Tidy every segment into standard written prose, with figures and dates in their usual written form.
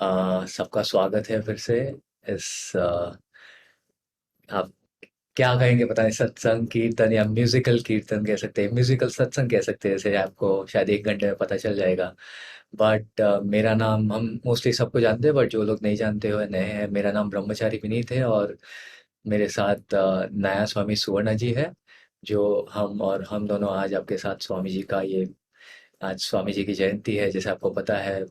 सबका स्वागत है फिर से इस आप क्या कहेंगे पता नहीं, सत्संग कीर्तन या म्यूजिकल कीर्तन कह सकते हैं, म्यूजिकल सत्संग कह सकते हैं, जैसे आपको शायद 1 घंटे में पता चल जाएगा। बट मेरा नाम हम मोस्टली सबको जानते हैं, बट जो लोग नहीं जानते हुए नए हैं, मेरा नाम ब्रह्मचारी विनीत है और मेरे साथ नया स्वामी सुवर्ण जी है। जो हम दोनों आज आपके साथ स्वामी जी का ये आज स्वामी जी की जयंती है, जैसे आपको पता है,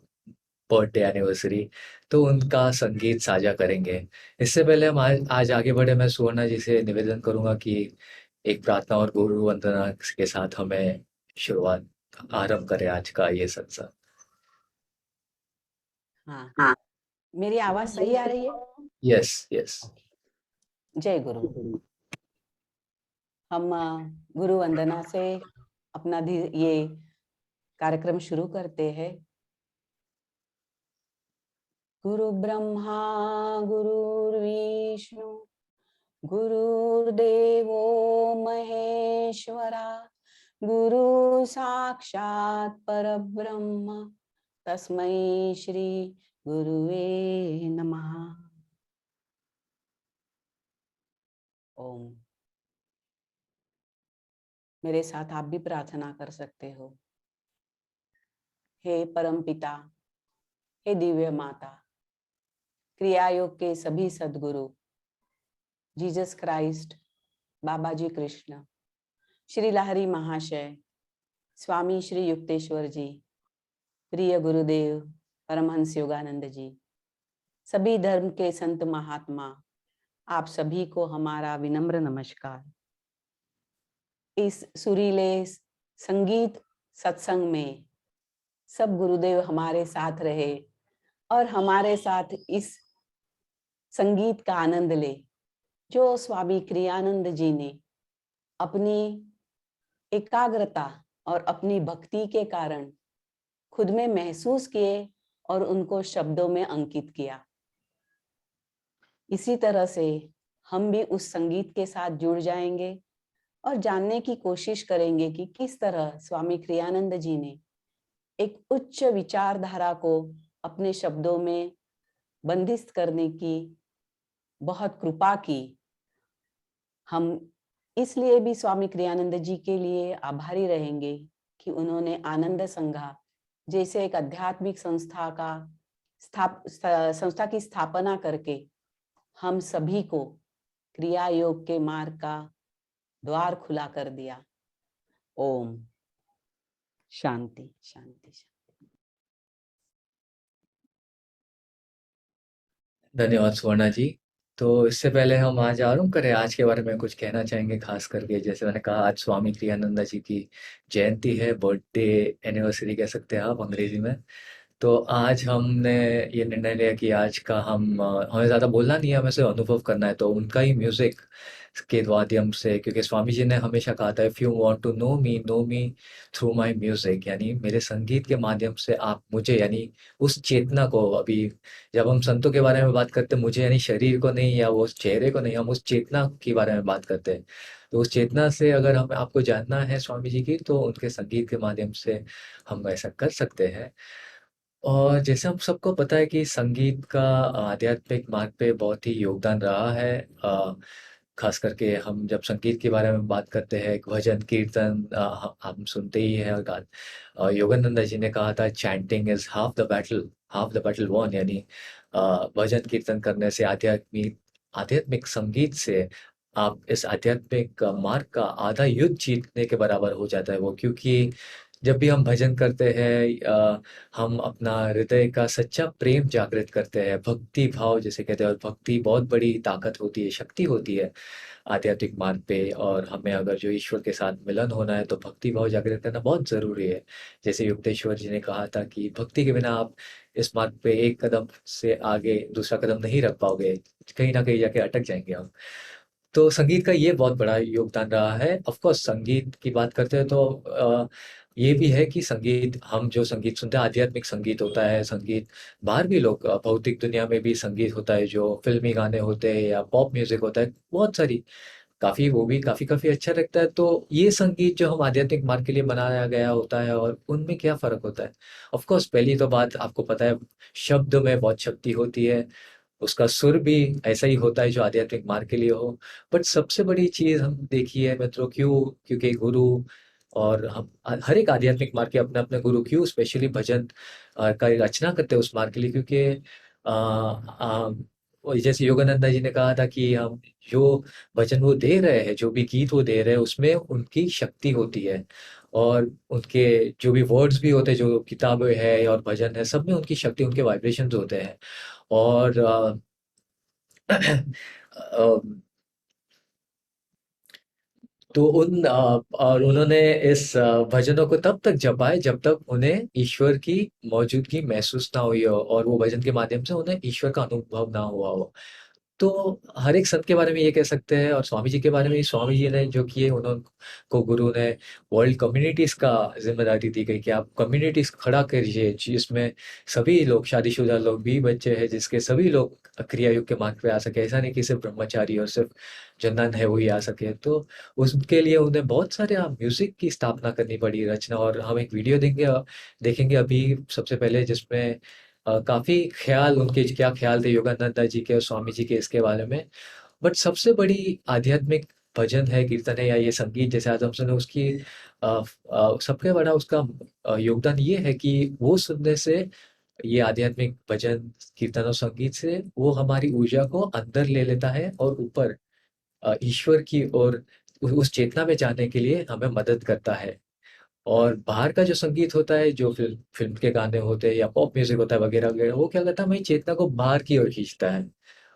बर्थडे एनिवर्सरी, तो उनका संगीत साझा करेंगे। इससे पहले हम आज आगे बढ़े, मैं सुवर्णा जी से निवेदन करूंगा कि एक प्रार्थना और गुरु वंदना के साथ हमें शुरुआत आरंभ करें आज का ये सत्संग। हाँ, मेरी आवाज सही आ रही है? Yes yes. जय गुरु। हम गुरु वंदना से अपना ये कार्यक्रम शुरू करते हैं। गुरु ब्रह्मा गुरुर्विष्णु गुरुर्देवो महेश्वरा गुरु साक्षात् परब्रह्म तस्मै श्री गुरुवे नमः। ओम। मेरे साथ आप भी प्रार्थना कर सकते हो। हे परम पिता, हे दिव्य माता, क्रिया योग के सभी सद्गुरु, जीसस क्राइस्ट, बाबा जी कृष्ण, श्री लहरी महाशय, स्वामी श्री युक्तेश्वर जी, प्रिय गुरुदेव परमहंस योगानंद जी, सभी धर्म के संत महात्मा, आप सभी को हमारा विनम्र नमस्कार। इस सुरीले संगीत सत्संग में सब गुरुदेव हमारे साथ रहे और हमारे साथ इस संगीत का आनंद ले, जो स्वामी क्रियानंद जी ने अपनी एकाग्रता और अपनी भक्ति के कारण खुद में महसूस किए और उनको शब्दों में अंकित किया। इसी तरह से हम भी उस संगीत के साथ जुड़ जाएंगे और जानने की कोशिश करेंगे कि किस तरह स्वामी क्रियानंद जी ने एक उच्च विचारधारा को अपने शब्दों में बंदिस्त करने की बहुत कृपा की। हम इसलिए भी स्वामी क्रियानंद जी के लिए आभारी रहेंगे कि उन्होंने आनंद संघा जैसे एक आध्यात्मिक संस्था की स्थापना करके हम सभी को क्रिया योग के मार्ग का द्वार खुला कर दिया। ओम शांति शांति शांति। धन्यवाद सुवर्णा जी। तो इससे पहले हम आज आरंभ करें, आज के बारे में कुछ कहना चाहेंगे, खास करके जैसे मैंने कहा आज स्वामी क्रियानंद जी की जयंती है, बर्थडे एनिवर्सरी कह सकते हैं आप अंग्रेजी में। तो आज हमने ये निर्णय लिया कि आज का हमें ज़्यादा बोलना नहीं है, हमें सिर्फ अनुभव करना है, तो उनका ही म्यूज़िक के माध्यम से, क्योंकि स्वामी जी ने हमेशा कहा था, if you want to know me through my music, यानी मेरे संगीत के माध्यम से आप मुझे, यानी उस चेतना को, अभी जब हम संतों के बारे में बात करते हैं, मुझे यानी शरीर को नहीं या वो चेहरे को नहीं, हम उस चेतना के बारे में बात करते हैं। तो उस चेतना से अगर हमें आपको जानना है स्वामी जी की, तो उनके संगीत के माध्यम से हम ऐसा कर सकते हैं। और जैसे हम सबको पता है कि संगीत का आध्यात्मिक मार्ग पे बहुत ही योगदान रहा है। खास करके हम जब संगीत के बारे में बात करते हैं, भजन कीर्तन हम सुनते ही हैं। और योगानंद जी ने कहा था, chanting is half the battle won, यानी भजन कीर्तन करने से, आध्यात्मिक आध्यात्मिक संगीत से आप इस आध्यात्मिक मार्ग का आधा युद्ध जीतने के बराबर हो जाता है वो। क्योंकि जब भी हम भजन करते हैं, हम अपना हृदय का सच्चा प्रेम जागृत करते हैं, भक्ति भाव जिसे कहते हैं, और भक्ति बहुत बड़ी ताकत होती है, शक्ति होती है आध्यात्मिक मार्ग पे। और हमें अगर जो ईश्वर के साथ मिलन होना है, तो भक्ति भाव जागृत करना बहुत ज़रूरी है। जैसे युक्तेश्वर जी ने कहा था कि भक्ति के बिना आप इस मार्ग पे एक कदम से आगे दूसरा कदम नहीं रख पाओगे, कहीं ना कहीं जाके अटक जाएंगे हम। तो संगीत का ये बहुत बड़ा योगदान रहा है। ऑफ कोर्स संगीत की बात करते हैं तो ये भी है कि संगीत, हम जो संगीत सुनते हैं, आध्यात्मिक संगीत होता है, संगीत बाहर भी लोग, भौतिक दुनिया में भी संगीत होता है, जो फिल्मी गाने होते हैं या पॉप म्यूजिक होता है, बहुत सारी काफ़ी वो भी काफ़ी अच्छा लगता है। तो ये संगीत जो हम आध्यात्मिक मार्ग के लिए बनाया गया होता है और उनमें क्या फ़र्क होता है? ऑफ़ कोर्स पहली तो बात आपको पता है, शब्द में बहुत शक्ति होती है, उसका सुर भी ऐसा ही होता है जो आध्यात्मिक मार्ग के लिए हो। बट सबसे बड़ी चीज़ हम देखिए मित्रों, क्यों? क्योंकि गुरु और हम हर एक आध्यात्मिक मार्ग के अपने-अपने गुरु क्यों स्पेशली भजन का रचना करते हैं उस मार्ग के लिए, क्योंकि वही जैसे योगानंदा जी ने कहा था कि हम जो भजन वो दे रहे हैं, जो भी गीत वो दे रहे हैं, उसमें उनकी शक्ति होती है और उनके जो भी वर्ड्स भी होते हैं, जो किताबें हैं और भजन है, सब में उनकी शक्ति, उनके वाइब्रेशंस होते हैं। और अ, तो और उन्होंने इस भजनों को तब तक जपा है जब तक उन्हें ईश्वर की मौजूदगी महसूस ना हुई हो और वो भजन के माध्यम से उन्हें ईश्वर का अनुभव ना हुआ हो। तो हर एक संत के बारे में ये कह सकते हैं और स्वामी जी के बारे में, स्वामी जी ने जो किए, उन्होंने को गुरु ने वर्ल्ड कम्युनिटीज़ का ज़िम्मेदारी दी गई कि आप कम्युनिटीज़ खड़ा करिए जिसमें सभी लोग, शादीशुदा लोग भी, बच्चे हैं, जिसके सभी लोग क्रिया युग के मार्ग पे आ सके। ऐसा नहीं कि सिर्फ़ ब्रह्मचारी और सिर्फ़ जो नन है वही आ सके। तो उसके लिए उन्हें बहुत सारे म्यूज़िक की स्थापना करनी पड़ी, रचना। और हम एक वीडियो देखेंगे अभी सबसे पहले, जिसमें काफ़ी ख़्याल, उनके क्या ख़्याल थे योगानंदा जी के और स्वामी जी के इसके बारे में। बट सबसे बड़ी आध्यात्मिक भजन है, कीर्तन है या ये संगीत जैसे आज हम सुने, उसकी सबसे बड़ा उसका योगदान ये है कि वो सुनने से, ये आध्यात्मिक भजन, कीर्तन और संगीत से वो हमारी ऊर्जा को अंदर ले लेता है और ऊपर ईश्वर की ओर उस चेतना में जाने के लिए हमें मदद करता है। और बाहर का जो संगीत होता है, जो फ़िल्म के गाने होते हैं या पॉप म्यूज़िक होता है वगैरह-वगैरह, वो क्या करता है, हमारी चेतना को बाहर की ओर खींचता है।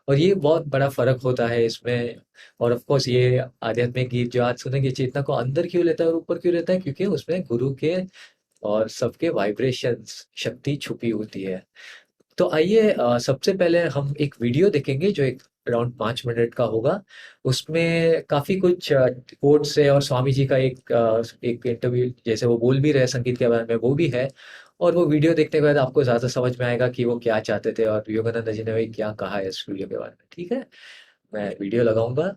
और ये बहुत बड़ा फ़र्क होता है इसमें। और ऑफ़ कोर्स ये आध्यात्मिक गीत जो आज सुनेंगे, चेतना को अंदर क्यों लेता है और ऊपर क्यों लेता है? क्योंकि उसमें गुरु के और सबके वाइब्रेशंस, शक्ति छुपी होती है। तो आइए सबसे पहले हम एक वीडियो देखेंगे जो एक अराउंड 5 मिनट का होगा। उसमें काफ़ी कुछ कोट्स है और स्वामी जी का एक इंटरव्यू जैसे वो बोल भी रहे हैं संगीत के बारे में, वो भी है। और वो वीडियो देखने के बाद आपको ज़्यादा समझ में आएगा कि वो क्या चाहते थे और योगानंद जी ने वही क्या कहा है इस वीडियो के बारे में। ठीक है? मैं वीडियो लगाऊँगा।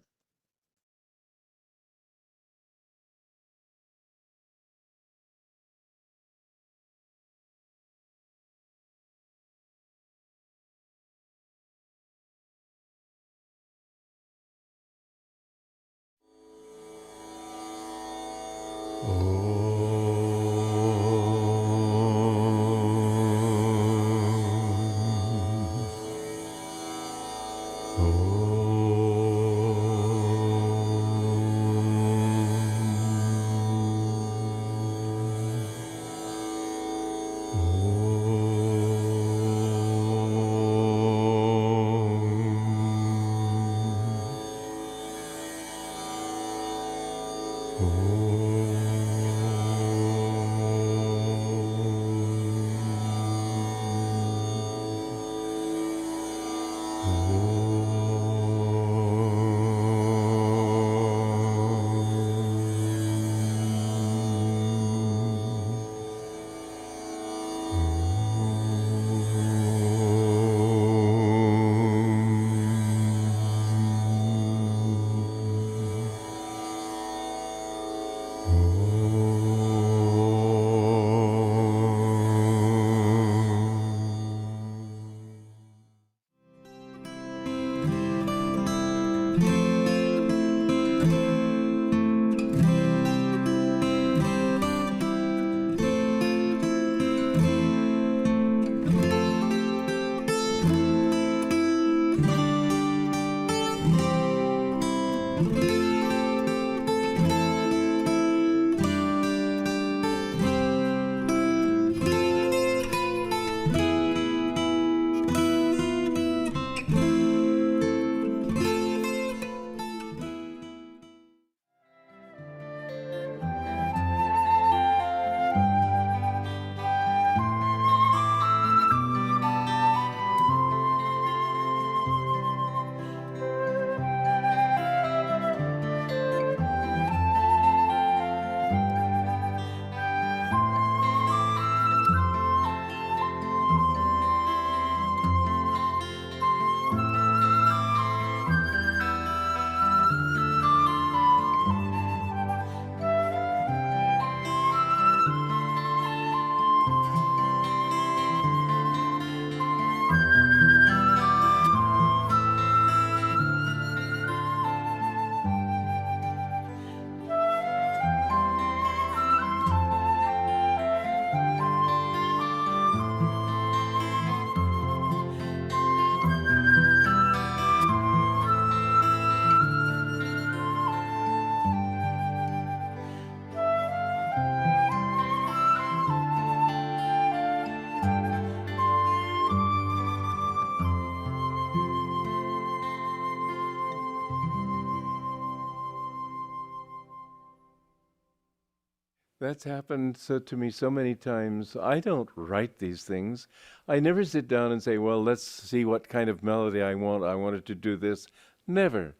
That's happened to me so many times. I don't write these things. I never sit down and say, well, let's see what kind of melody I want. I wanted to do this. Never.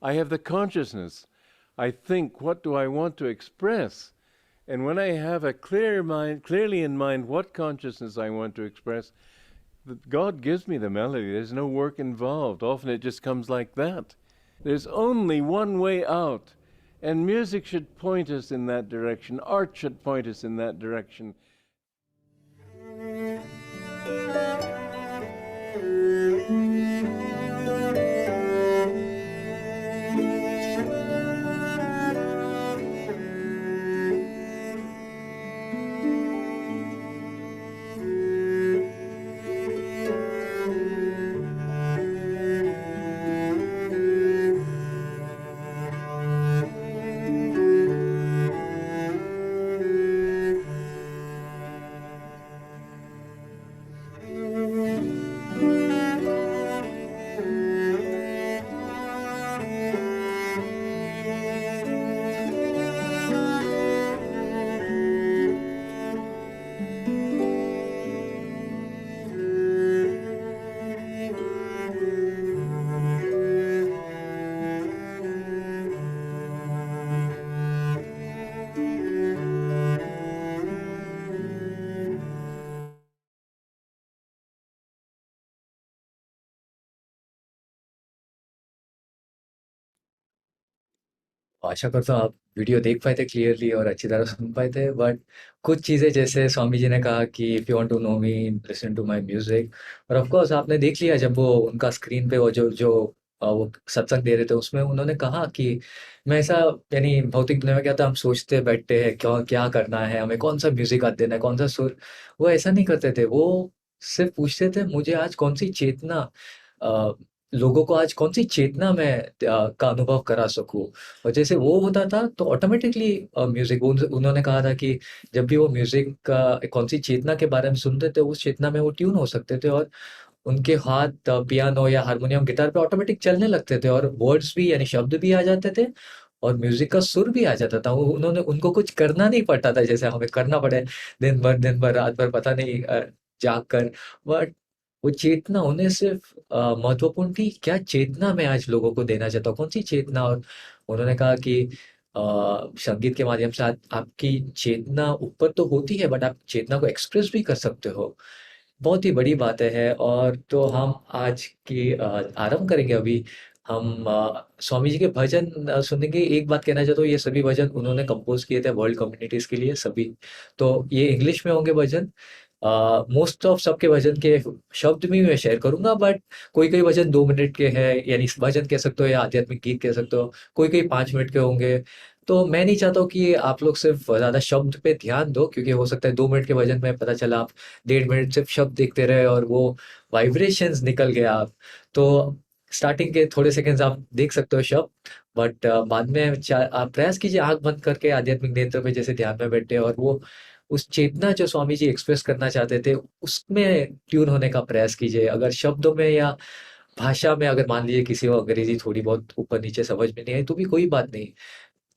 I have the consciousness. I think, what do I want to express? And when I have a clear mind, clearly in mind what consciousness I want to express, God gives me the melody. There's no work involved. Often it just comes like that. There's only one way out. And music should point us in that direction. Art should point us in that direction. आशा करता हूँ आप video देख पाए थे clearly और अच्छी तरह सुन पाए थे, बट कुछ चीज़ें जैसे स्वामी जी ने कहा कि if you want to know me listen to my music, और ऑफ कोर्स आपने देख लिया जब वो उनका स्क्रीन पे वो जो जो वो सत्संग दे रहे थे उसमें उन्होंने कहा कि मैं ऐसा, यानी भौतिक दुनिया में क्या था, हम सोचते बैठते हैं क्यों क्या करना है, हमें कौन सा म्यूजिक आज देना है, कौन सा सुर। वो ऐसा नहीं करते थे, वो सिर्फ पूछते थे मुझे आज कौन सी चेतना, अ, लोगों को आज कौन सी चेतना मैं का अनुभव करा सकूं। और जैसे वो होता था तो ऑटोमेटिकली म्यूजिक, उन्होंने कहा था कि जब भी वो म्यूजिक का कौन सी चेतना के बारे में सुनते थे उस चेतना में वो ट्यून हो सकते थे, और उनके हाथ पियानो या हारमोनियम गिटार पे ऑटोमेटिक चलने लगते थे, और वर्ड्स भी यानी शब्द भी आ जाते थे और म्यूजिक का सुर भी आ जाता था। वो उन्होंने उनको कुछ करना नहीं पड़ता था जैसे हमें करना पड़े दिन भर रात भर पता नहीं जाग कर। बट वो चेतना उन्हें सिर्फ महत्वपूर्ण थी, क्या चेतना मैं आज लोगों को देना चाहता हूँ, कौन सी चेतना। और उन्होंने कहा कि संगीत के माध्यम से आपकी चेतना ऊपर तो होती है बट आप चेतना को एक्सप्रेस भी कर सकते हो। बहुत ही बड़ी बातें हैं। और तो हम आज की आरंभ करेंगे अभी। हम स्वामी जी के भजन सुनेंगे। एक बात कहना चाहता हूँ, ये सभी भजन उन्होंने कंपोज किए थे वर्ल्ड कम्युनिटीज के लिए सभी। तो ये इंग्लिश में होंगे भजन। मोस्ट ऑफ सबके भजन के शब्द भी मैं शेयर करूंगा, बट कोई कोई भजन 2 मिनट के हैं, यानी भजन कह सकते हो या आध्यात्मिक गीत कह सकते हो, कोई कोई 5 मिनट के होंगे। तो मैं नहीं चाहता हूँ कि आप लोग सिर्फ ज्यादा शब्द पे ध्यान दो, क्योंकि हो सकता है 2 मिनट के भजन में पता चला आप 1.5 मिनट सिर्फ शब्द देखते रहे और वो वाइब्रेशंस निकल गया आप। तो स्टार्टिंग के थोड़े सेकंड्स आप देख सकते हो शब्द, बट बाद में आप प्रयास कीजिए आंख बंद करके आध्यात्मिक नेत्र पे जैसे ध्यान में बैठे, और वो उस चेतना जो स्वामी जी एक्सप्रेस करना चाहते थे उसमें ट्यून होने का प्रयास कीजिए। अगर शब्दों में या भाषा में अगर मान लीजिए किसी को अंग्रेजी थोड़ी बहुत ऊपर नीचे समझ में नहीं आई तो भी कोई बात नहीं।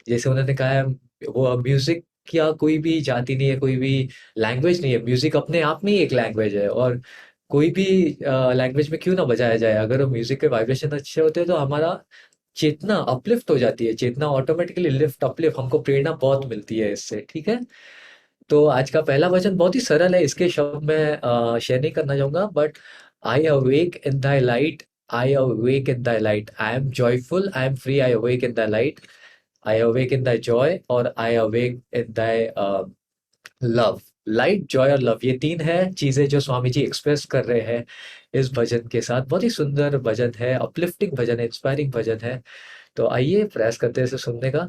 जैसे उन्होंने कहा है, वो म्यूजिक या कोई भी जाति नहीं है, कोई भी लैंग्वेज नहीं है, म्यूजिक अपने आप में ही एक लैंग्वेज है। और कोई भी लैंग्वेज में क्यों ना बजाया जाए, अगर वो म्यूजिक के वाइब्रेशन अच्छे होते हैं तो हमारा चेतना अपलिफ्ट हो जाती है, चेतना ऑटोमेटिकली लिफ्ट अपलिफ्ट, हमको प्रेरणा बहुत मिलती है इससे। ठीक है। तो आज का पहला वचन बहुत ही सरल है, इसके शब्द मैं शेयर नहीं करना चाहूंगा, but I awake in thy light, I awake in thy light, I am joyful, I am free, I awake in thy light, I awake in thy joy, और I awake in thy love. Light, joy और love, ये तीन है चीजें जो Swami ji express कर रहे हैं इस भजन के साथ। बहुत ही सुंदर भजन है, अपलिफ्टिंग भजन है, इंस्पायरिंग भजन है। तो आइए प्रयास करते हैं इसे सुनने का।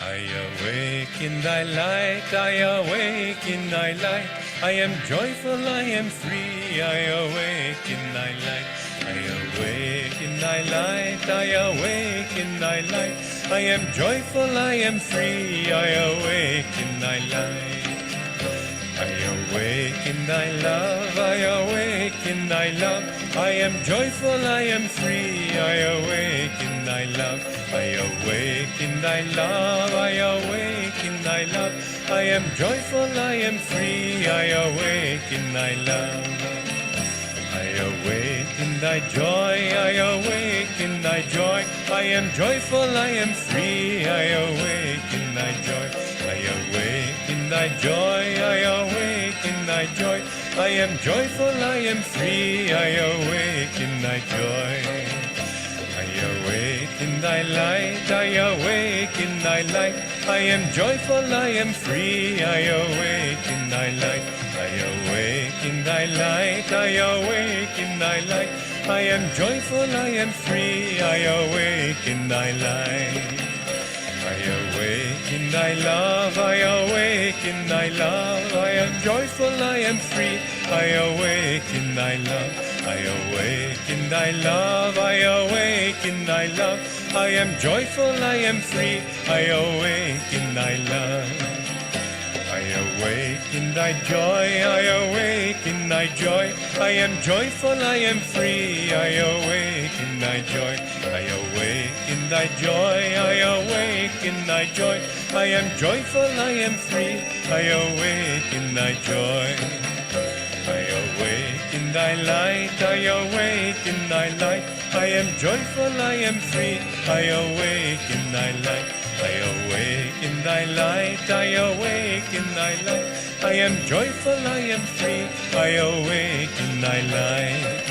I awake in thy light, I awake in thy light. I am joyful, I am free, I awake in thy light. I awake in thy light, I awake in thy light. I am joyful, I am free, I awake in thy light. I awake in thy love, I awake in thy love. I am joyful, I am free, I awake in thy love. I awake in thy love, I awake in thy love. I am joyful, I am free, I awake in thy love. I awake in thy joy, I awake in thy joy. I am joyful, I am free, I awake in thy joy. I awake in thy joy, I awake in thy joy. I am joyful, I am free, I awake in thy joy. I awake in thy light, I awake in thy light. I am joyful, I am free, I awake in thy light. I awake in thy light, I awake in thy light. I am joyful, I am free, I awake in thy light. I awake in thy love, I awake in thy love. I am joyful, I am free, I awake in thy love. I awake in thy love, I awake in thy love. I am joyful, I am free, I awake in thy love. I awake in thy joy, I awake in thy joy. I am joyful, I am free, I awake in thy joy. I awake in thy joy, I awake in thy joy. I am joyful, I am free, I awake in thy joy. I awake in thy light, I awake in thy light. I am joyful, I am free, I awake in thy light. I awake in thy light, I awake in thy light. I am joyful, I am free, I awake in thy light.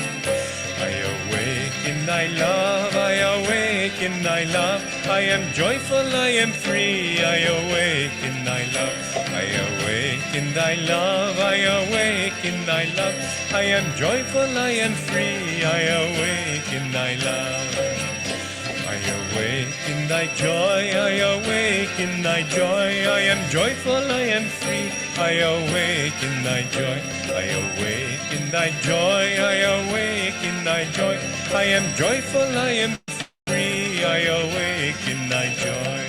I awake in thy love, I awake in thy love. I am joyful, I am free, I awake in thy love. I awake in thy love, I awake in thy love. I am joyful, I am free, I awake in thy love. I awake in thy joy, I awake in thy joy. I am joyful, I am free, I awake in thy joy. I awake in thy joy, I awake in thy joy. I am joyful, I am free, I awake in thy joy.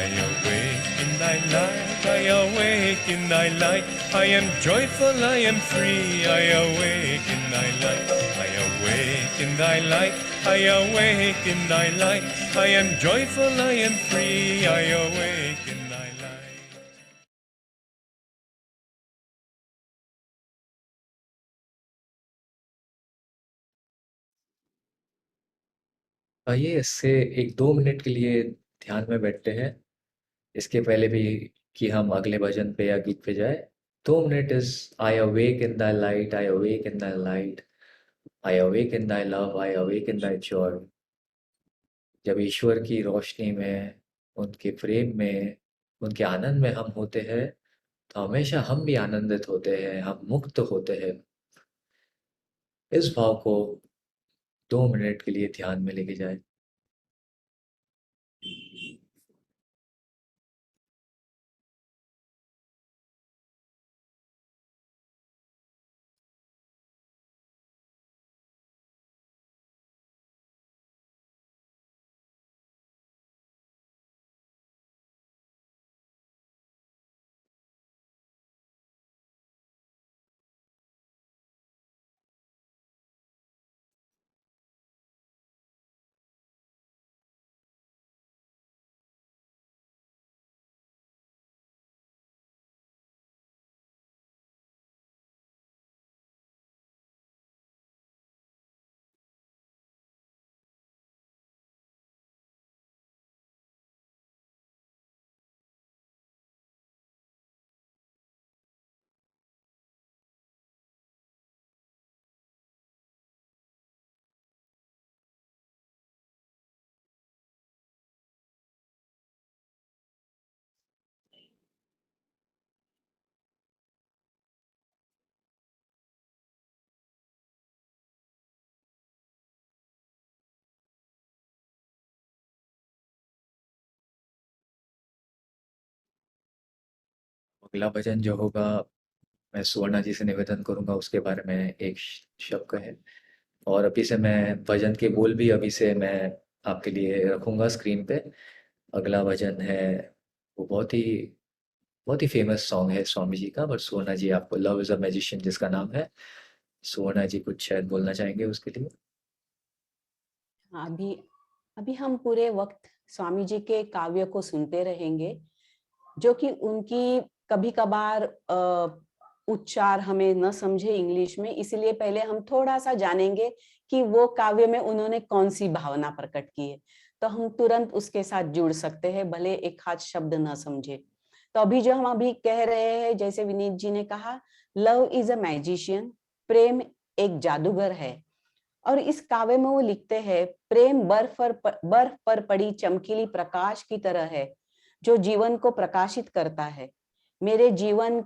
I awake in thy light, I awake in thy light. I am joyful, I am free, I awake in thy light. I awake in thy light, I awake in thy light. I am joyful, I am free, I awake in thy light. आइए इससे एक 2 minute के लिए ध्यान में बैठते हैं। इसके पहले भी कि हम अगले भजन पे या गीत पे जाए, 2 minute is I awake in thy light, I awake in thy light, I awake in thy love, I awake in thy Joy. जब ईश्वर की रोशनी में, उनके प्रेम में, उनके आनंद में हम होते हैं, तो हमेशा हम भी आनंदित होते हैं, हम मुक्त होते हैं। इस भाव को 2 मिनट के लिए ध्यान में लेके जाए। अगला भजन जो होगा, मैं सुवर्णा जी से निवेदन करूंगा उसके बारे में एक शब्द कहें। और अभी से मैं भजन के बोल भी अभी से मैं आपके लिए रखूँगा स्क्रीन पे। अगला भजन है, वो बहुत ही फ़ेमस सॉन्ग है स्वामी जी का, बट सुवर्णा जी आपको लव इज़ अ मैजिशियन जिसका नाम है, सुवर्णा जी कुछ शायद बोलना चाहेंगे उसके लिए? हाँ, अभी अभी हम पूरे वक्त स्वामी जी के काव्य को सुनते रहेंगे, जो कि उनकी कभी कभार उच्चार हमें न समझे इंग्लिश में, इसीलिए पहले हम थोड़ा सा जानेंगे कि वो काव्य में उन्होंने कौन सी भावना प्रकट की है, तो हम तुरंत उसके साथ जुड़ सकते हैं, भले एक हाथ शब्द न समझे। तो अभी जो हम अभी कह रहे हैं, जैसे विनीत जी ने कहा, लव इज अ मैजिशियन, प्रेम एक जादूगर है। और इस काव्य में वो लिखते हैं, प्रेम बर्फ पर पड़ी चमकीली प्रकाश की तरह है, जो जीवन को प्रकाशित करता है। मेरे जीवन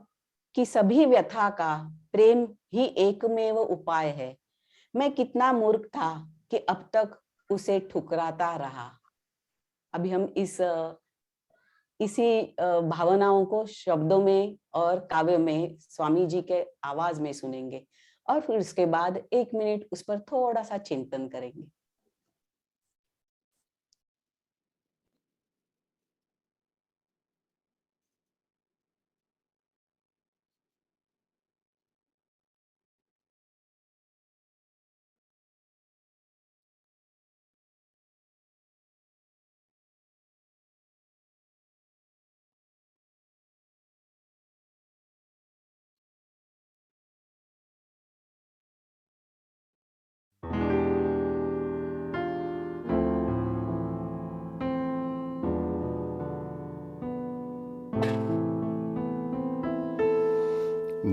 की सभी व्यथा का प्रेम ही एकमेव उपाय है। मैं कितना मूर्ख था कि अब तक उसे ठुकराता रहा। अभी हम इसी भावनाओं को शब्दों में और काव्य में स्वामी जी के आवाज में सुनेंगे, और फिर उसके बाद 1 मिनट उस पर थोड़ा सा चिंतन करेंगे।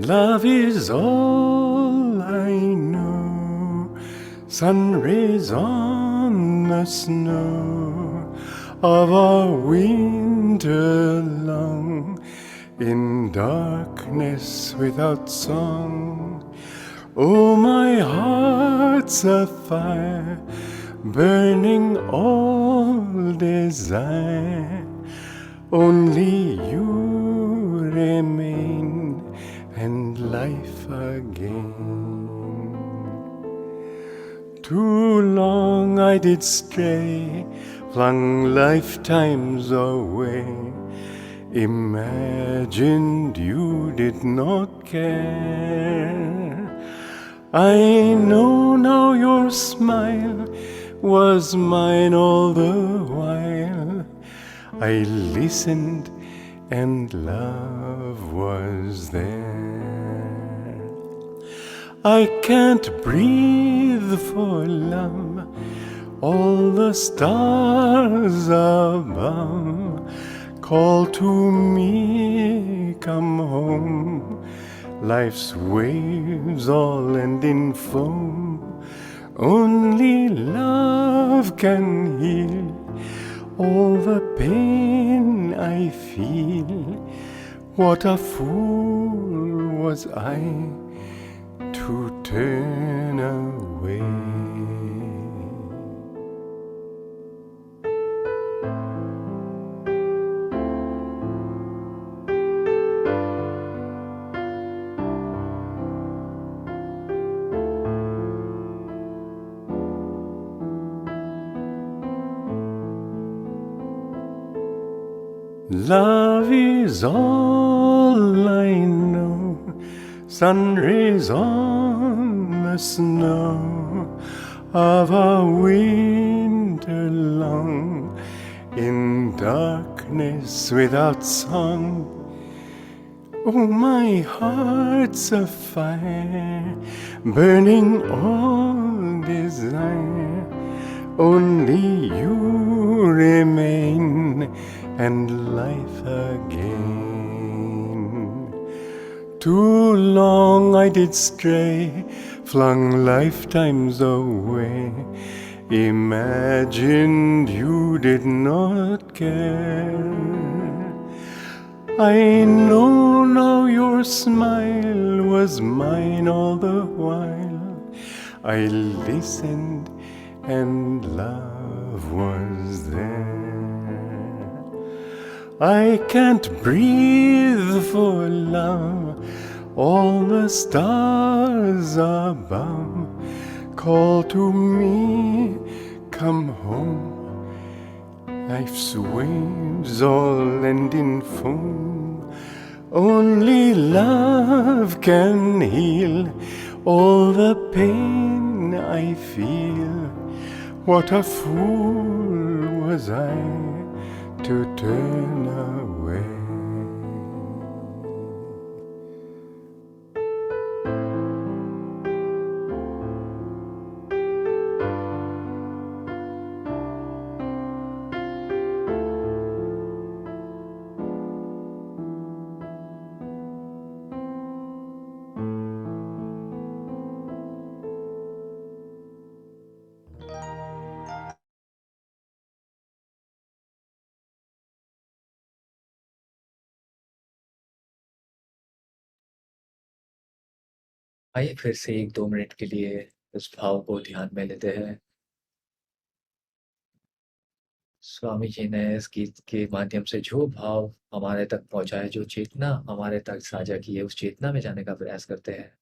Love is all I know, sun rays on the snow of a winter long, in darkness without song. Oh, my heart's a fire, burning all desire. Only you remain, and life again. Too long I did stray, flung lifetimes away, imagined you did not care. I know now your smile was mine all the while. I listened and love was there. I can't breathe for love, all the stars above call to me, come home. Life's waves all end in foam, only love can heal all the pain I feel. What a fool was I to turn away. Love is all I know, sun rays on the snow of a winter long, in darkness without song. Oh, my heart's a fire, burning all desire. Only you remain, and life again. Too long I did stray, flung lifetimes away, imagined you did not care. I know now your smile was mine all the while. I listened and love was there. I can't breathe for love, all the stars above call to me, come home. Life's waves all end in foam. Only love can heal all the pain I feel. What a fool was I to turn away. आइए फिर से 1-2 minute के लिए उस भाव को ध्यान में लेते हैं। स्वामी जी ने इस गीत के माध्यम से जो भाव हमारे तक पहुँचाए, जो चेतना हमारे तक साझा की है, उस चेतना में जाने का प्रयास करते हैं।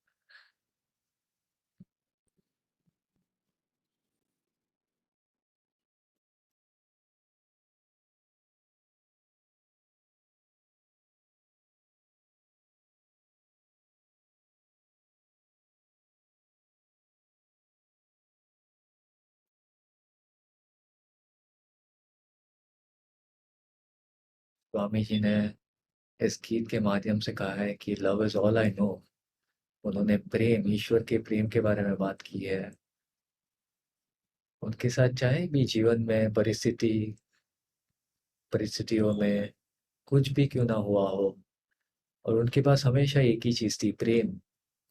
स्वामी जी ने इस गीत के माध्यम से कहा है कि love is all I know. उन्होंने प्रेम, ईश्वर के प्रेम के बारे में बात की है। उनके साथ चाहे भी जीवन में परिस्थितियों में कुछ भी क्यों ना हुआ हो, और उनके पास हमेशा एक ही चीज़ थी, प्रेम,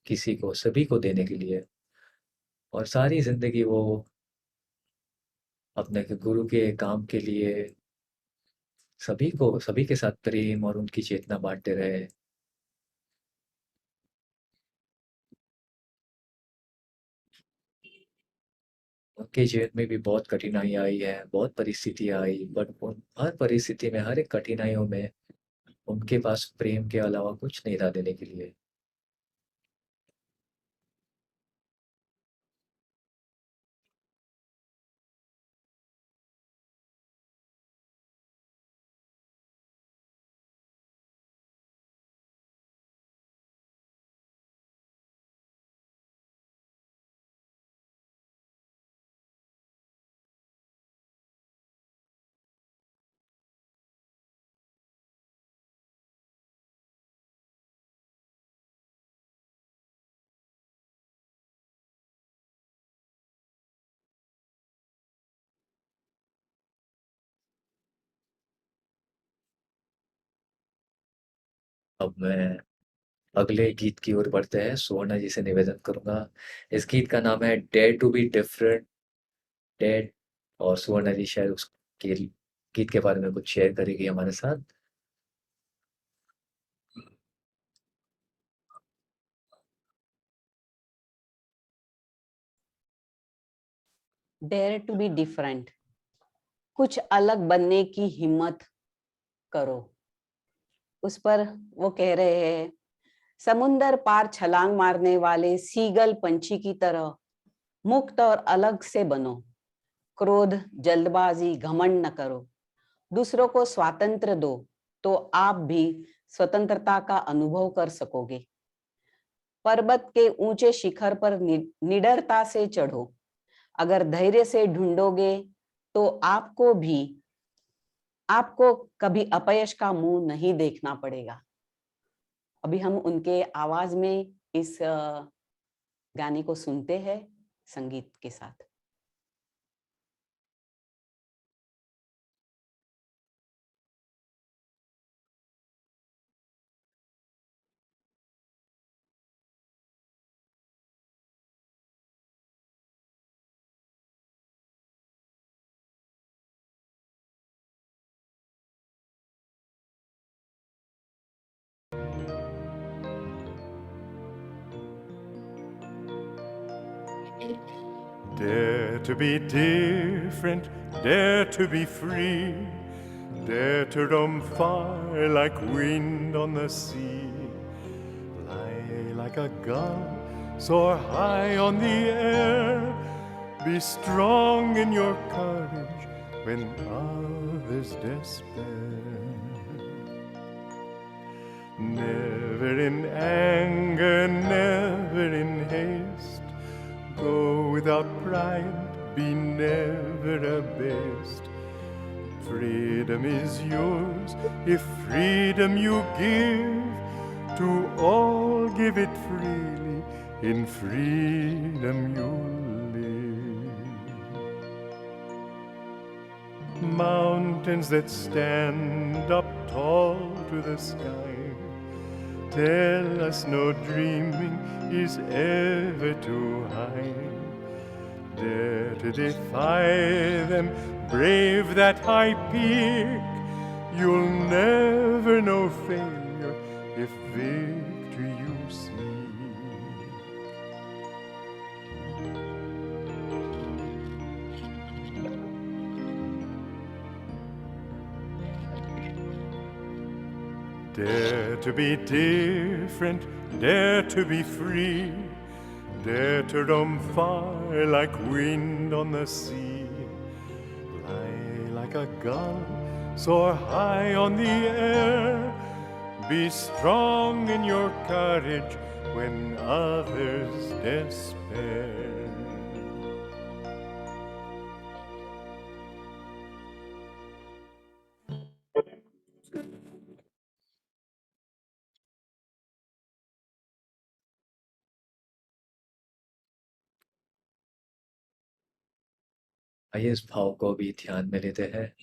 किसी को, सभी को देने के लिए। और सारी ज़िंदगी वो अपने गुरु के काम के लिए सभी के साथ प्रेम और उनकी चेतना बाँटते रहे। उनके जीवन में भी बहुत कठिनाई आई है, बहुत परिस्थितियाँ आई, बट उन हर परिस्थिति में, हर एक कठिनाइयों में उनके पास प्रेम के अलावा कुछ नहीं था देने के लिए। अब मैं अगले गीत की ओर बढ़ते हैं। सुवर्णा जी से निवेदन करूँगा। इस गीत का नाम है dare to be different, dare, और सुवर्णा जी शायद उस के गीत के बारे में कुछ शेयर करेगी हमारे साथ। डेयर टू बी डिफरेंट, कुछ अलग बनने की हिम्मत करो। उस पर वो कह रहे हैं, समुंदर पार छलांग मारने वाले सीगल पंछी की तरह मुक्त और अलग से बनो। क्रोध, जल्दबाजी, घमंड न करो। दूसरों को स्वातंत्र दो तो आप भी स्वतंत्रता का अनुभव कर सकोगे। पर्वत के ऊंचे शिखर पर निडरता से चढ़ो। अगर धैर्य से ढूंढोगे तो आपको कभी अपयश का मुंह नहीं देखना पड़ेगा। अभी हम उनके आवाज में इस गाने को सुनते हैं संगीत के साथ। Dare to be different, dare to be free, dare to roam far like wind on the sea. Fly like a gull, soar high on the air, Be strong in your courage when others despair. Never in anger, never in haste. Go without pride, be never abased. Freedom is yours if freedom you give. To all give it freely, in freedom you'll live. Mountains that stand up tall to the sky tell us no dreaming is ever too high. Dare to defy them, brave that high peak. You'll never know failure if victory you seek. Dare to be different, dare to be free. Dare to roam far like wind on the sea. Fly like a gull, soar high on the air. Be strong in your courage when others despair. आइए इस भाव को भी ध्यान में लेते हैं।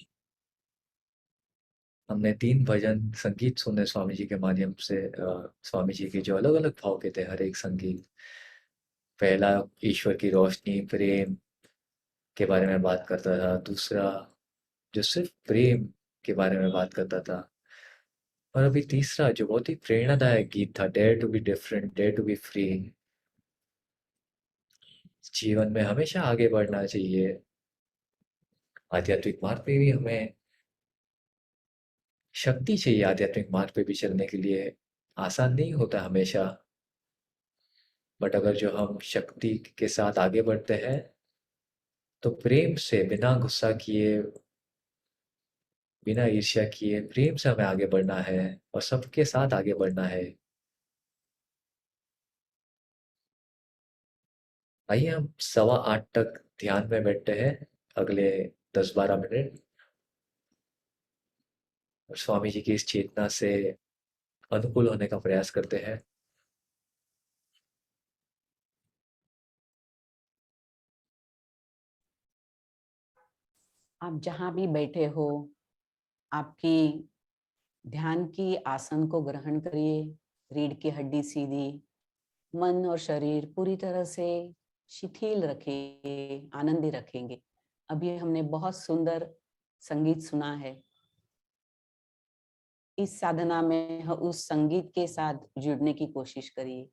हमने 3 भजन संगीत सुने स्वामी जी के माध्यम से, स्वामी जी के जो अलग-अलग भाव के थे हर एक संगीत। पहला ईश्वर की रोशनी, प्रेम के बारे में बात करता था, दूसरा जो सिर्फ प्रेम के बारे में बात करता था, और अभी तीसरा जो बहुत ही प्रेरणादायक गीत था, dare to be different, dare to be free. जीवन में हमेशा आगे बढ़ना चाहिए। आध्यात्मिक मार्ग पे भी हमें शक्ति चाहिए, आध्यात्मिक मार्ग पे भी चलने के लिए। आसान नहीं होता हमेशा, बट अगर जो हम शक्ति के साथ आगे बढ़ते हैं तो प्रेम से, बिना गुस्सा किए, बिना ईर्ष्या किए, प्रेम से हमें आगे बढ़ना है और सबके साथ आगे बढ़ना है। आइए हम 8:15 तक ध्यान में बैठते हैं, अगले 10-12 मिनट, और स्वामी जी की इस चेतना से अनुकूल होने का प्रयास करते हैं। आप जहाँ भी बैठे हो, आपकी ध्यान की आसन को ग्रहण करिए। रीढ़ की हड्डी सीधी, मन और शरीर पूरी तरह से शिथिल रखिए, आनंदी रखेंगे। अभी हमने बहुत सुंदर संगीत सुना है। इस साधना में उस संगीत के साथ जुड़ने की कोशिश करिए।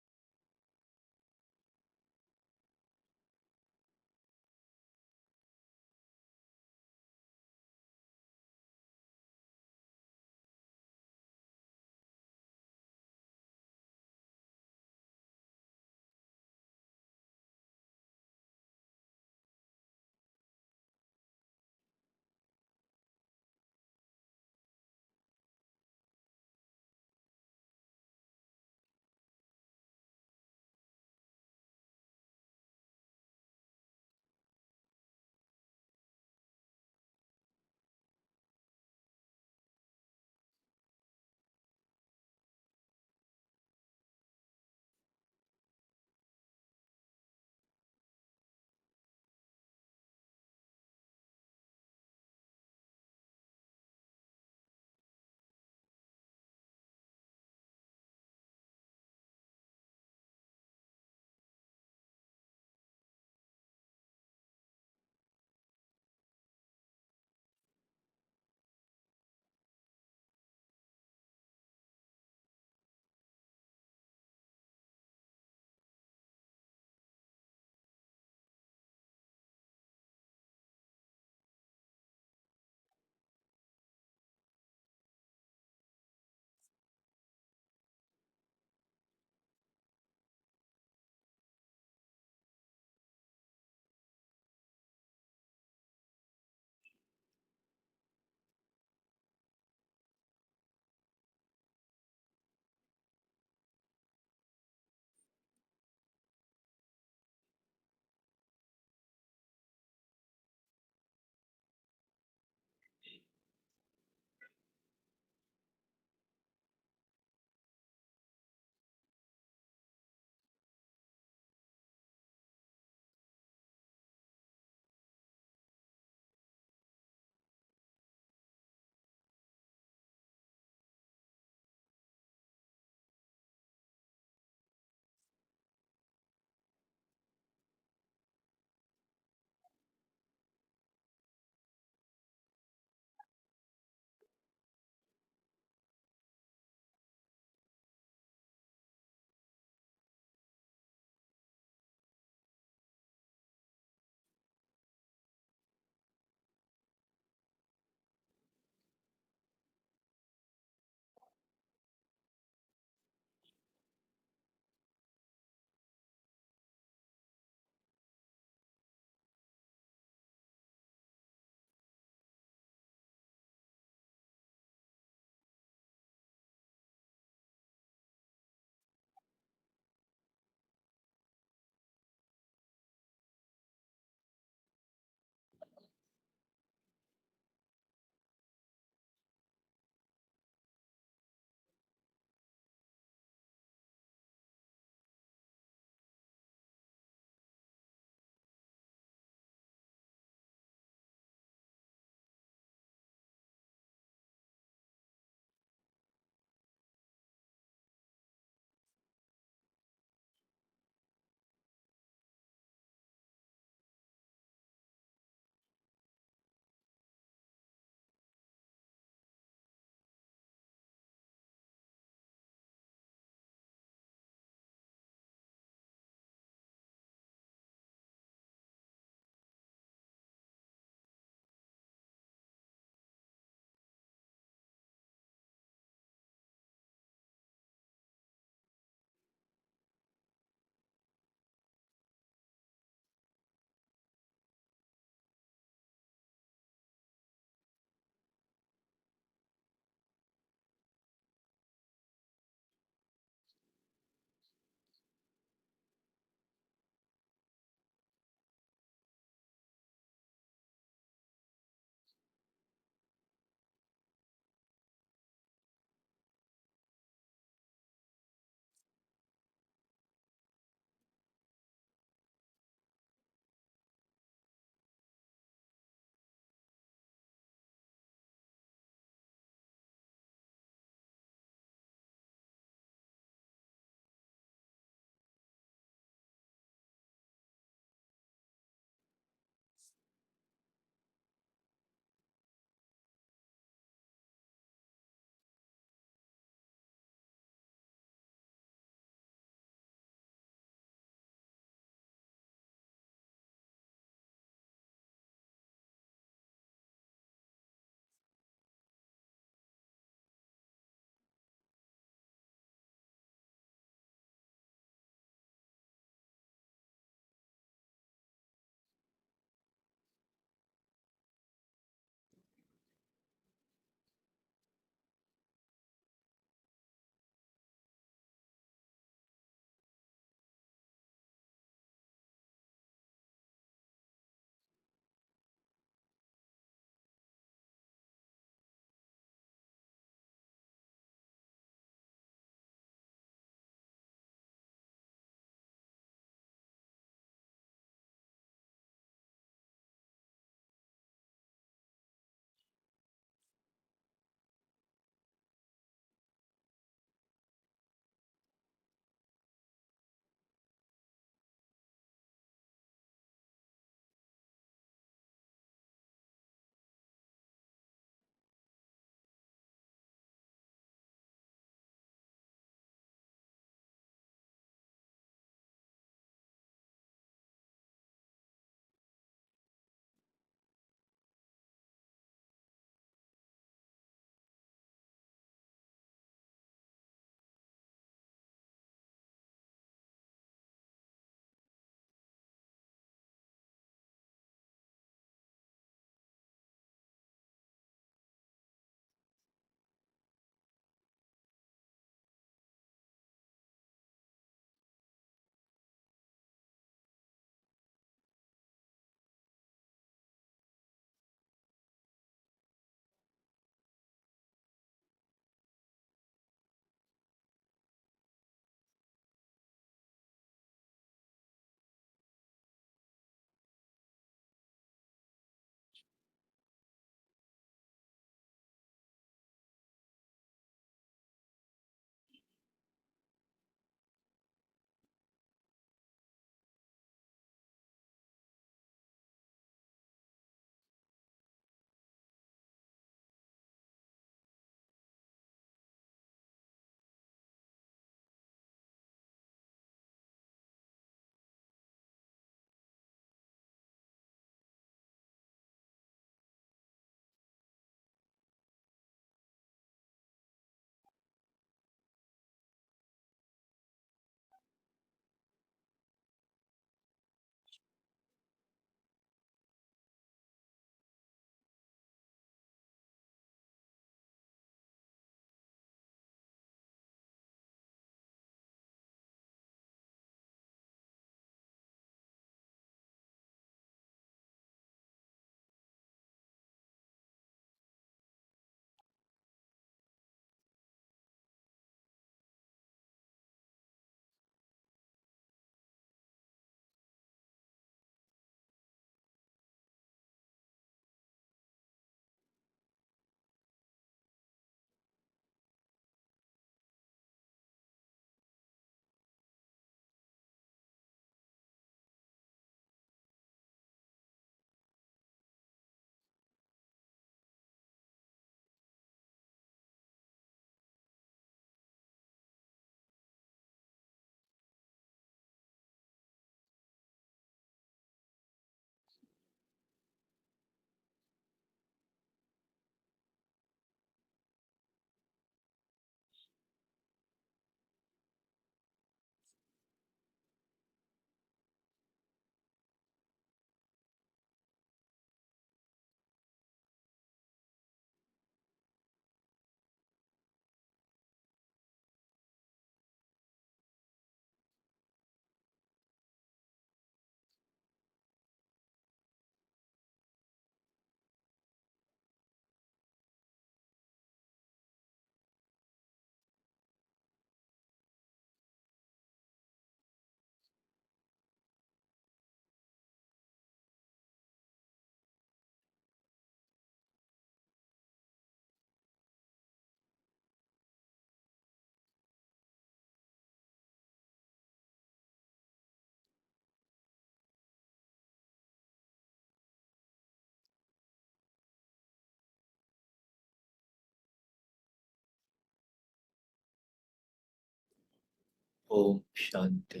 ओम शांति।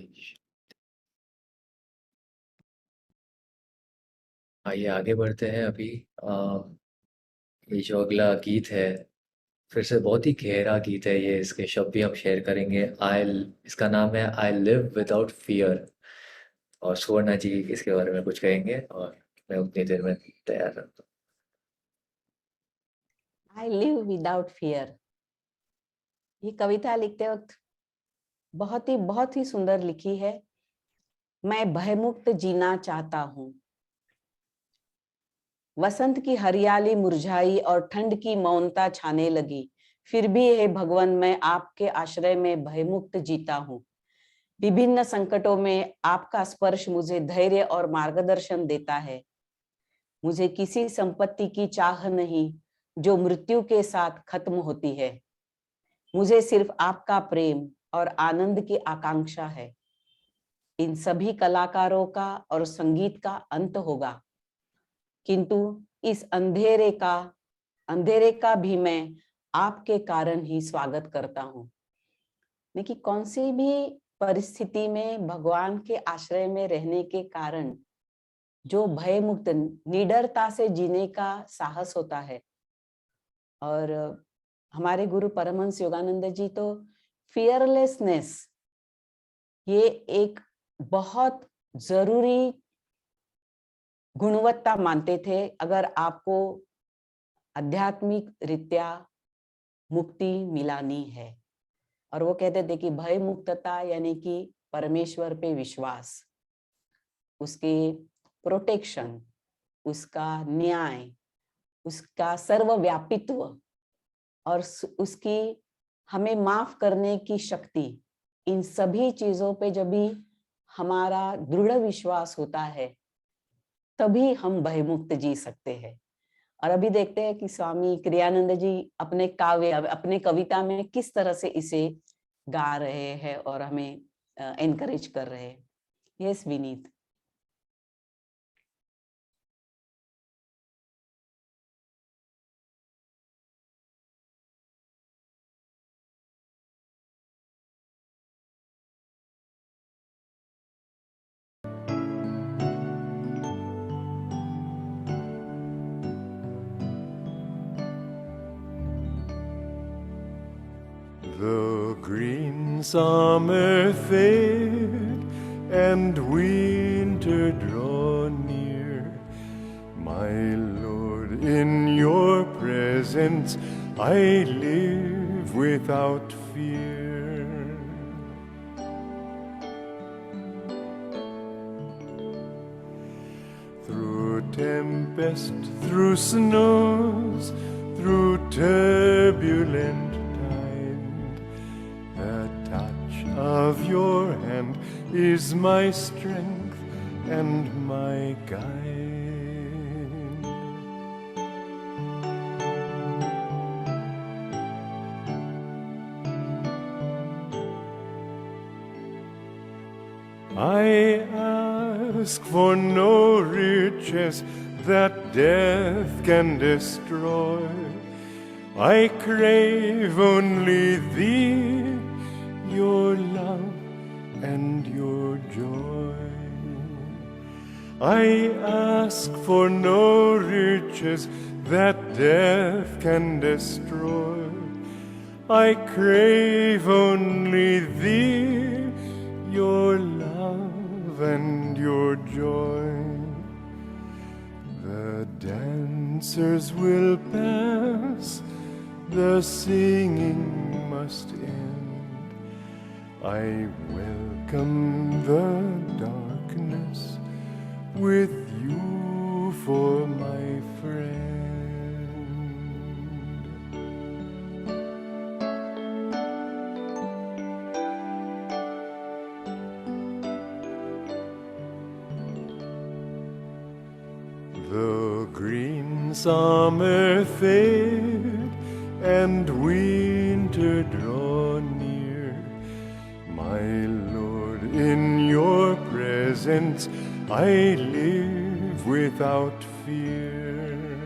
आइए आगे बढ़ते हैं अभी। ये जो अगला गीत है, फिर से बहुत ही गहरा गीत है ये, इसके शब्द भी हम शेयर करेंगे। इसका नाम है आई लिव विदाउट फियर। और सुवर्णा जी इसके बारे में कुछ कहेंगे और मैं उतनी देर में तैयार रहता आई लिव विदाउट फियर। ये कविता लिखते वक्त बहुत ही सुंदर लिखी है। मैं भयमुक्त जीना चाहता हूँ। वसंत की हरियाली मुरझाई और ठंड की मौनता छाने लगी, फिर भी हे भगवान मैं आपके आश्रय में भयमुक्त जीता हूँ। विभिन्न संकटों में आपका स्पर्श मुझे धैर्य और मार्गदर्शन देता है। मुझे किसी संपत्ति की चाह नहीं जो मृत्यु के साथ खत्म होती है। मुझे सिर्फ आपका प्रेम और आनंद की आकांक्षा है। इन सभी कलाकारों का और संगीत का अंत होगा, किंतु इस अंधेरे का भी मैं आपके कारण ही स्वागत करता हूँ। देखिए, कौन सी भी परिस्थिति में भगवान के आश्रय में रहने के कारण जो भय मुक्त निडरता से जीने का साहस होता है। और हमारे गुरु परमहंस योगानंद जी तो फियरलेसनेस ये एक बहुत जरूरी गुणवत्ता मानते थे। अगर आपको आध्यात्मिक रीत्या मुक्ति मिलानी है, और वो कहते थे कि भय मुक्तता यानी कि परमेश्वर पे विश्वास, उसके प्रोटेक्शन, उसका न्याय, उसका सर्वव्यापित्व और उसकी हमें माफ करने की शक्ति, इन सभी चीजों पे जब भी हमारा दृढ़ विश्वास होता है तभी हम भयमुक्त जी सकते हैं। और अभी देखते हैं कि स्वामी क्रियानंद जी अपने काव्य, अपने कविता में किस तरह से इसे गा रहे हैं और हमें एनकरेज कर रहे हैं। Yes Vineet. The green summer fade and winter draw near. My Lord, in your presence I live without fear. Through tempest, through snows, through turbulent tide, the touch of your hand is my strength and my guide. I ask for no riches that death can destroy. I crave only thee, your love and your joy. I ask for no riches that death can destroy. I crave only thee, your love and your joy. The dancers will pass, the singing must end. I welcome the darkness with you for my friend. The green summer fade and winter draw near. My Lord, in your presence I live without fear.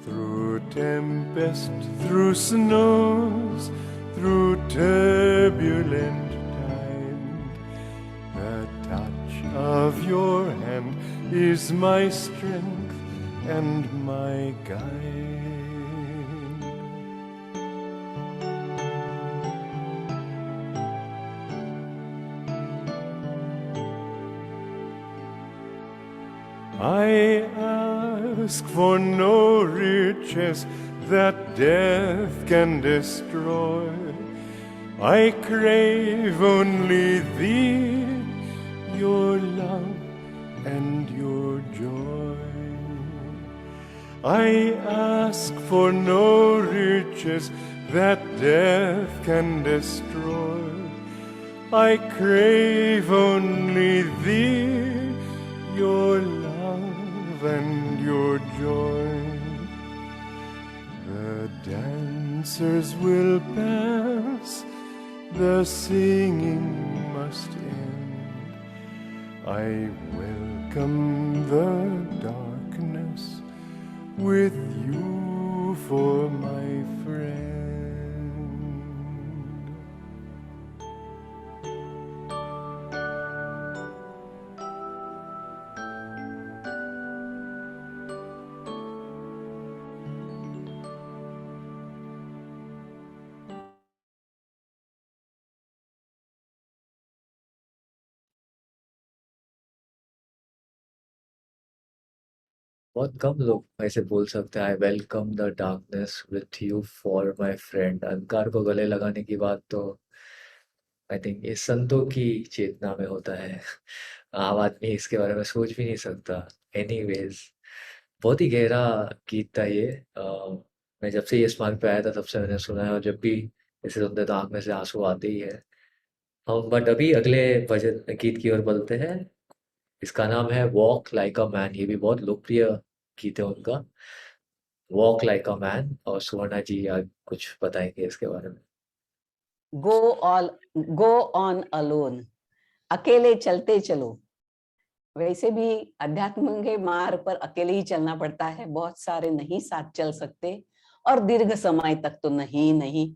Through tempest, through snows, through turbulent time. The touch of your hand is my strength and my guide. I ask for no riches that death can destroy. I crave only thee, your love and your joy. I ask for no riches that death can destroy. I crave only thee, your love and your joy. The dancers will pass, the singing must end. I welcome the darkness with you for my friend. बहुत कम लोग ऐसे बोल सकते हैं I welcome the darkness with you for my friend. अंधकार को गले लगाने की बात तो आई थिंक ये संतों की चेतना में होता है। आम आदमी इसके बारे में सोच भी नहीं सकता। एनीवेज, बहुत ही गहरा गीत था ये। मैं जब से ये इस मार्ग पे आया था तब से मैंने सुना है, और जब भी इसे सुनते तो आँख में से आंसू आते ही है। हम बट अभी अगले भजन गीत की ओर बढ़ते हैं। इसका नाम है वॉक लाइक अ मैन। ये भी बहुत लोकप्रिय गीत है उनका, वॉक लाइक अ मैन। और सुवर्णा जी आज कुछ बताएंगे इसके बारे में। गो ऑन अलोन, अकेले चलते चलो। वैसे भी अध्यात्म के मार्ग पर अकेले ही चलना पड़ता है, बहुत सारे नहीं साथ चल सकते, और दीर्घ समय तक तो नहीं।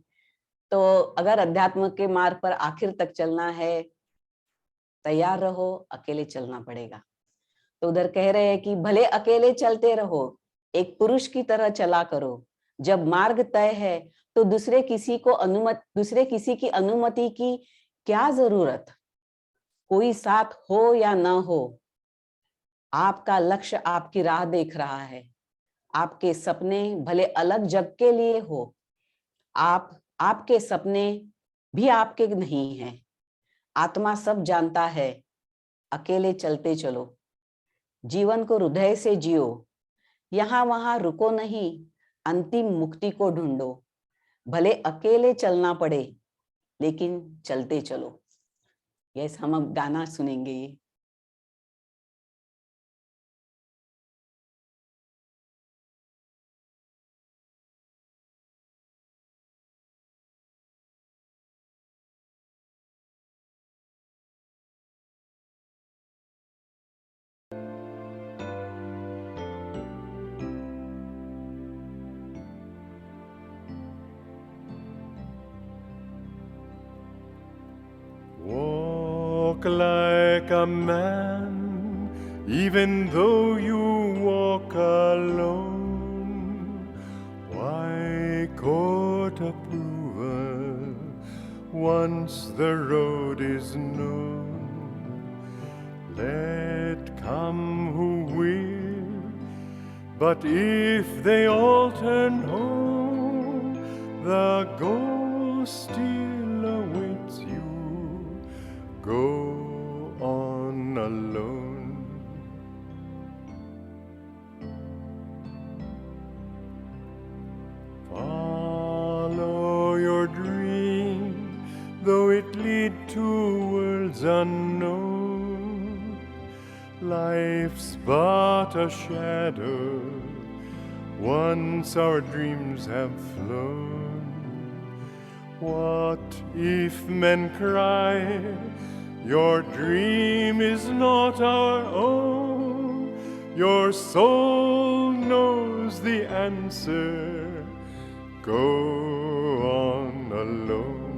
तो अगर अध्यात्म के मार्ग पर आखिर तक चलना है, तैयार रहो, अकेले चलना पड़ेगा। तो उधर कह रहे हैं कि भले अकेले चलते रहो, एक पुरुष की तरह चला करो। जब मार्ग तय है तो दूसरे किसी की अनुमति की क्या जरूरत। कोई साथ हो या ना हो, आपका लक्ष्य आपकी राह देख रहा है। आपके सपने भले अलग जग के लिए हो, आपके सपने भी आपके नहीं हैं। आत्मा सब जानता है, अकेले चलते चलो। जीवन को हृदय से जियो, यहाँ वहां रुको नहीं, अंतिम मुक्ति को ढूंढो। भले अकेले चलना पड़े, लेकिन चलते चलो। यस, हम अब गाना सुनेंगे ये। Walk like a man, even though you walk alone. Why court approval once the road is known? Let come who will, but if they all turn home, the goal still awaits you. Go on alone. Follow your dream, though it lead to worlds unknown. Life's but a shadow, once our dreams have flown. What if men cry, your dream is not our own? Your soul knows the answer, go on alone.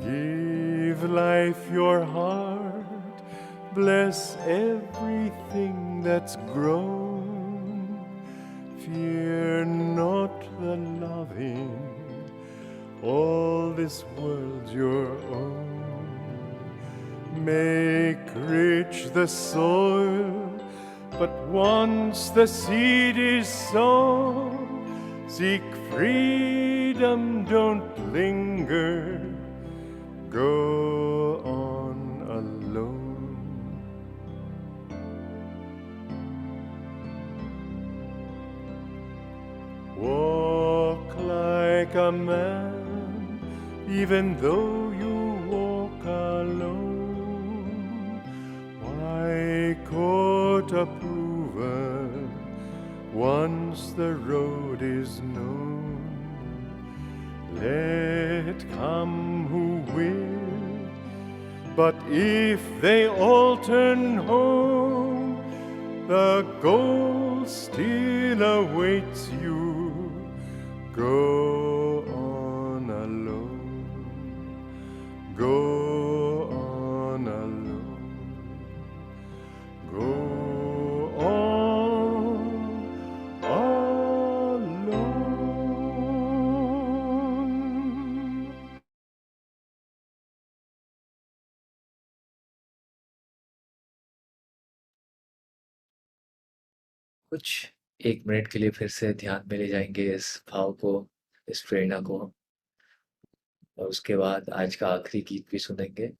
Give life your heart, bless everything that's grown. Fear not the loving, all this world's your own. Make rich the soil, but once the seed is sown, seek freedom, don't linger, go on alone. Walk like a man, even though you walk alone. Why court approval once the road is known? Let come who will, but if they all turn home, the goal still awaits you. Go on alone, go on alone, go on alone. कुछ 1 minute के लिए फिर से ध्यान में ले जाएंगे इस भाव को, इस प्रेरणा को, और उसके बाद आज का आखिरी गीत भी सुनेंगे।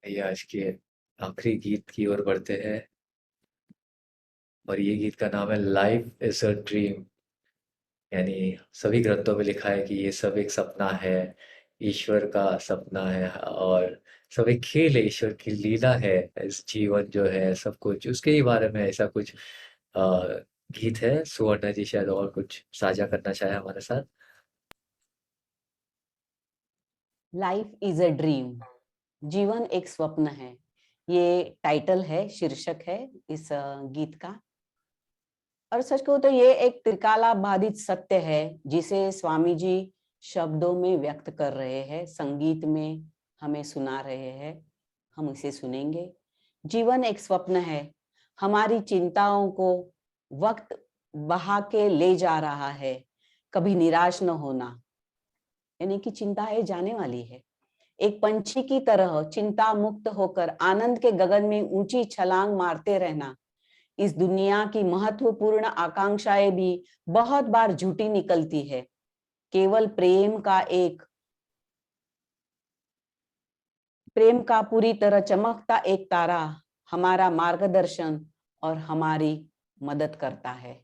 आइए आज के आखिरी गीत की ओर बढ़ते हैं, और ये गीत का नाम है लाइफ इज अ ड्रीम। यानी सभी ग्रंथों में लिखा है कि ये सब एक सपना है, ईश्वर का सपना है, और सब एक खेल है, ईश्वर की लीला है। इस जीवन जो है सब कुछ उसके ही बारे में ऐसा कुछ गीत है। सुवर्णा जी शायद और कुछ साझा करना चाहे हमारे साथ। लाइफ इज अ ड्रीम, जीवन एक स्वप्न है, ये टाइटल है, शीर्षक है इस गीत का। और सच कहूं तो ये एक त्रिकाला बाधित सत्य है जिसे स्वामी जी शब्दों में व्यक्त कर रहे हैं, संगीत में हमें सुना रहे हैं। हम इसे सुनेंगे। जीवन एक स्वप्न है, हमारी चिंताओं को वक्त बहा के ले जा रहा है, कभी निराश न होना। यानी कि चिंताएं जाने वाली है। एक पंछी की तरह चिंता मुक्त होकर आनंद के गगन में ऊंची छलांग मारते रहना। इस दुनिया की महत्वपूर्ण आकांक्षाएं भी बहुत बार झूठी निकलती है। केवल प्रेम का पूरी तरह चमकता एक तारा हमारा मार्गदर्शन और हमारी मदद करता है।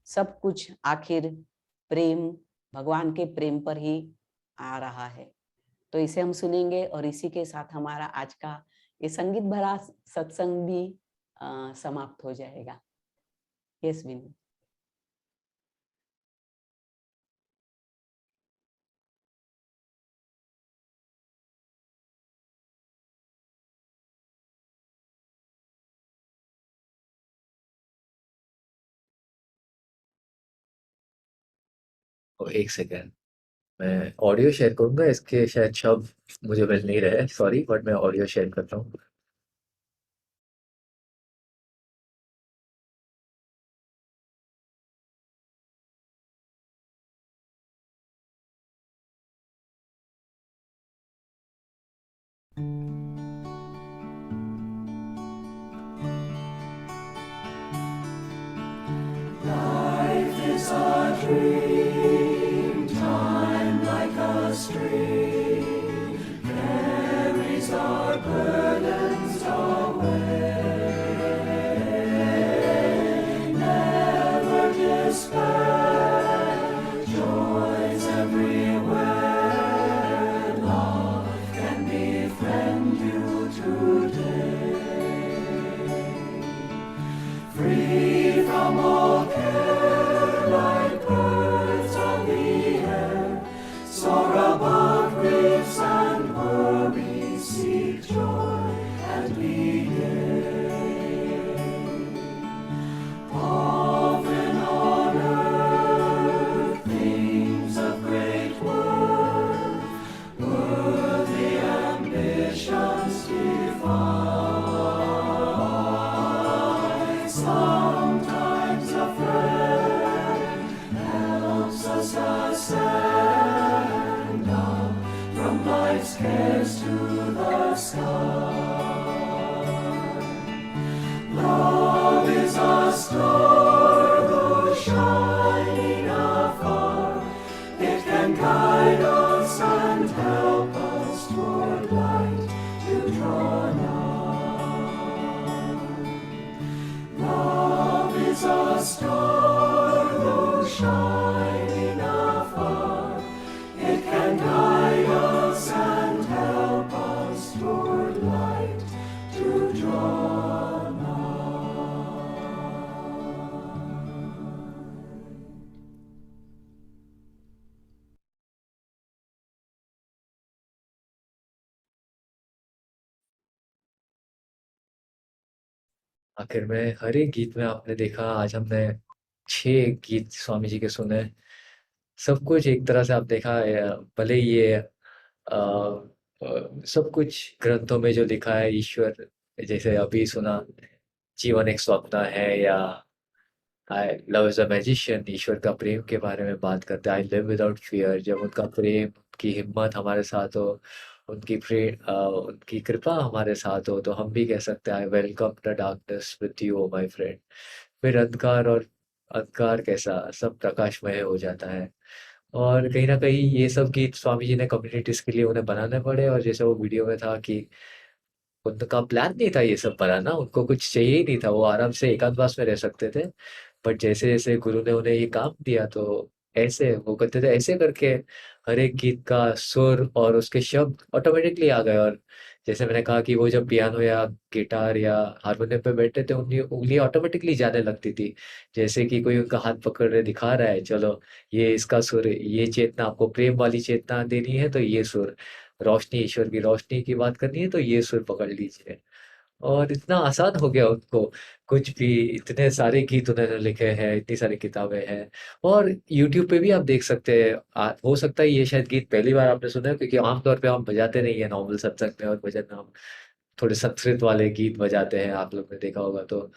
सब कुछ आखिर प्रेम, भगवान के प्रेम पर ही आ रहा है। तो इसे हम सुनेंगे और इसी के साथ हमारा आज का ये संगीत भरा सत्संग भी समाप्त हो जाएगा। यस विनू। और एक सेकेंड, मैं ऑडियो शेयर करूंगा, इसके शायद शब्द मुझे मिल नहीं रहे, सॉरी, बट मैं ऑडियो शेयर करता हूँ। Life is a dream, time like a stream carries our burdens away. Never despair, joys everywhere. Love can befriend you today. Free from all care, like birds on the air, soar above griefs and worries, seek joy and be gay. Often on earth, things of great worth, worthy ambitions define. Sometimes a friend helps us ascend up from life's cares to the sky. Love is a star, though shining afar. It can guide us and help us toward light to draw nigh. Love is a star, though shining afar. It can guide us and help us toward light to draw nigh. आखिर में हर एक गीत में आपने देखा, आज हमने 6 गीत स्वामी जी के सुने। सब कुछ एक तरह से आप देखा भले ही ये सब कुछ ग्रंथों में जो लिखा है ईश्वर, जैसे अभी सुना, जीवन एक स्वप्न है, या I love is a magician, ईश्वर का प्रेम के बारे में बात करते हैं। आई लिव विदाउट फियर, जब उनका प्रेम, उनकी हिम्मत हमारे साथ हो, उनकी कृपा हमारे साथ हो, तो हम भी कह सकते हैं I welcome the darkness with you my friend. फिर अंधकार, और अंधकार कैसा, सब प्रकाशमय हो जाता है। और कहीं ना कहीं ये सब गीत स्वामी जी ने कम्युनिटीज के लिए उन्हें बनाने पड़े, और जैसे वो वीडियो में था कि उनका प्लान नहीं था ये सब बनाना, उनको कुछ चाहिए ही नहीं था, वो आराम से एकांतवास में रह सकते थे। बट जैसे जैसे गुरु ने उन्हें ये काम दिया, तो ऐसे वो कहते थे, ऐसे करके हर एक गीत का सुर और उसके शब्द ऑटोमेटिकली आ गए। और जैसे मैंने कहा कि वो जब पियानो या गिटार या हारमोनियम पे बैठते थे, उनकी उंगलियां ऑटोमेटिकली जाने लगती थी, जैसे कि कोई उनका हाथ पकड़ रहे दिखा रहा है, चलो ये इसका सुर, ये चेतना आपको प्रेम वाली चेतना देनी है तो ये सुर, रोशनी, ईश्वर की रोशनी की बात करनी है तो ये सुर पकड़ लीजिए। और इतना आसान हो गया उनको, कुछ भी, इतने सारे गीत उन्होंने लिखे हैं, इतनी सारी किताबें हैं। और यूट्यूब पे भी आप देख सकते हैं। हो सकता है ये शायद गीत पहली बार आपने सुना है, क्योंकि आमतौर पे हम बजाते नहीं है नॉर्मल सत्संग में, और भजन में हम थोड़े संस्कृत वाले गीत बजाते हैं, आप लोग ने देखा होगा। तो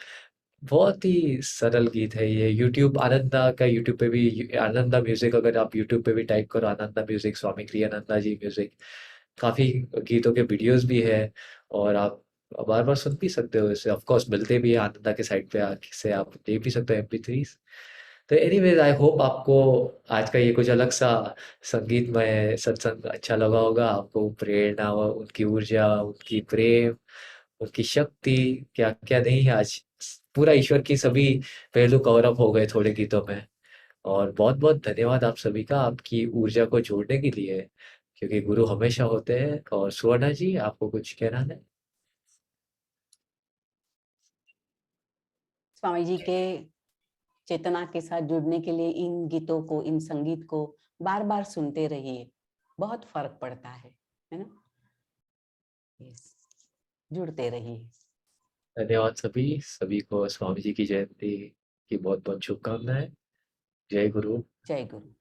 बहुत ही सरल गीत है ये। यूट्यूब आनंदा का, यूट्यूब पे भी आनंदा म्यूजिक, अगर आप यूट्यूब पे भी टाइप करो आनंदा म्यूजिक, स्वामी क्रियानंदा जी म्यूजिक, काफी गीतों के वीडियोस भी है, और आप बार बार सुन भी सकते हो। इससे ऑफ कोर्स मिलते भी है आनंदा के साइट पे, से आप ले भी सकते हो MP3s। तो एनीवेज, आई होप आपको आज का ये कुछ अलग सा संगीतमय सत्संग अच्छा लगा होगा, आपको प्रेरणा, उनकी ऊर्जा, उनकी प्रेम उनकी शक्ति क्या क्या नहीं है आज। पूरा ईश्वर की सभी पहलू कवर अप हो गए थोड़े गीतों में। और बहुत बहुत धन्यवाद आप सभी का, आपकी ऊर्जा को जोड़ने के लिए, क्योंकि गुरु हमेशा होते हैं। और सुवर्णा जी, आपको कुछ कहना है? स्वामी जी के चेतना के साथ जुड़ने के लिए इन गीतों को, इन संगीत को बार बार सुनते रहिए, बहुत फर्क पड़ता है ना। यस, जुड़ते रहिए। धन्यवाद सभी सभी को स्वामी जी की जयंती की बहुत बहुत शुभकामनाएं। जय गुरु। जय गुरु।